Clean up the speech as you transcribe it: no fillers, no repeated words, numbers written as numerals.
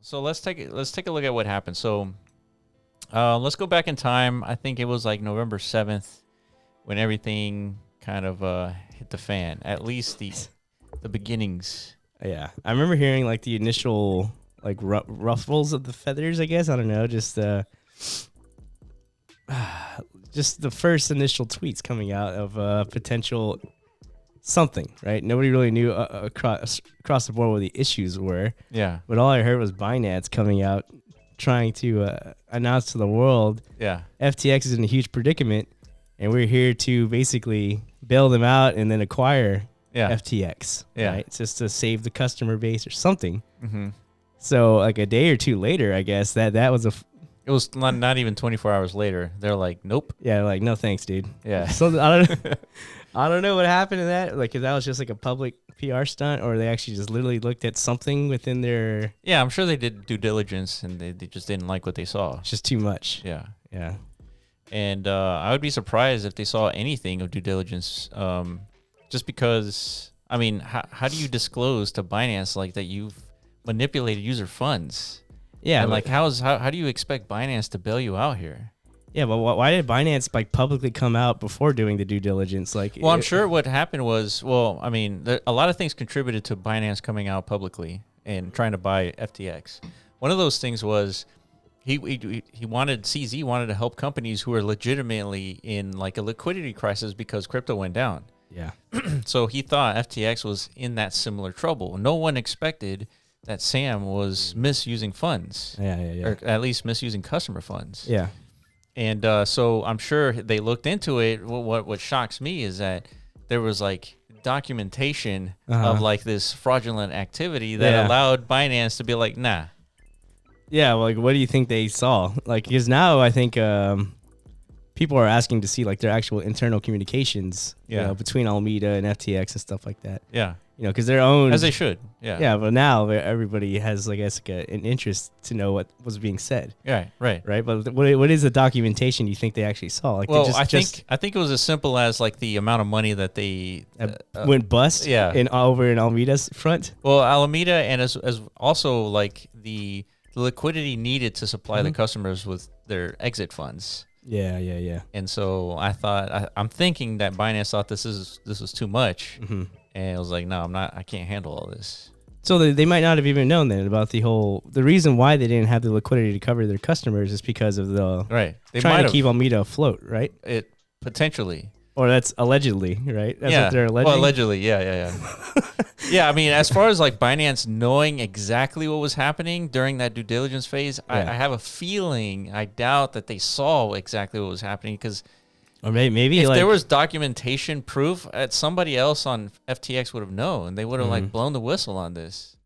So let's take a look at what happened. So let's go back in time. I think it was like November 7th when everything kind of hit the fan. At least the beginnings. Yeah, I remember hearing like the initial like ruffles of the feathers. I guess I don't know, just the first initial tweets coming out of potential something, right? Nobody really knew across the board what the issues were. Yeah. But all I heard was Binance coming out trying to announce to the world, FTX is in a huge predicament, and we're here to basically bail them out and then acquire FTX. Yeah. Right? It's just to save the customer base or something. Mm-hmm. So like a day or two later, I guess that was It was not even 24 hours later. They're like, nope. Yeah, like no thanks, dude. Yeah. So I don't know what happened to that. Like, if that was just like a public PR stunt, or they actually just literally looked at something within their. Yeah, I'm sure they did due diligence, and they just didn't like what they saw. It's just too much. Yeah. Yeah. And I would be surprised if they saw anything of due diligence, just because. I mean, how do you disclose to Binance like that you've manipulated user funds? Yeah, and like how do you expect Binance to bail you out here? Yeah, but why did Binance like publicly come out before doing the due diligence? Like, well, I'm sure what happened was, a lot of things contributed to Binance coming out publicly and trying to buy FTX. One of those things was CZ wanted to help companies who are legitimately in like a liquidity crisis because crypto went down. Yeah. So he thought FTX was in that similar trouble. No one expected that Sam was misusing funds. Yeah. Or at least misusing customer funds. Yeah. And so I'm sure they looked into it. What shocks me is that there was like documentation of like this fraudulent activity that allowed Binance to be like, nah. Yeah, well, like what do you think they saw? Like, because now I think people are asking to see like their actual internal communications, you know, between Alameda and FTX and stuff like that. Yeah. You know, because their own, as they should. Yeah. Yeah, but now everybody has, I guess, like an interest to know what was being said. Right. But what is the documentation you think they actually saw? Like, well, I think it was as simple as like the amount of money that they went bust. Yeah. Over in Alameda's front. Well, Alameda, and as also like the liquidity needed to supply the customers with their exit funds. Yeah. And so I'm thinking that Binance thought this was too much. Mm-hmm. And it was like, no, I can't handle all this. So they might not have even known then about the reason why they didn't have the liquidity to cover their customers is because of they trying to keep Alameda afloat, right? It potentially. Or that's allegedly, right? That's what they're alleging. Well, allegedly, yeah. Yeah, I mean, as far as like Binance knowing exactly what was happening during that due diligence phase, I have a feeling, I doubt that they saw exactly what was happening because... Or maybe if like, there was documentation proof, somebody else on FTX would have known. They would have like blown the whistle on this.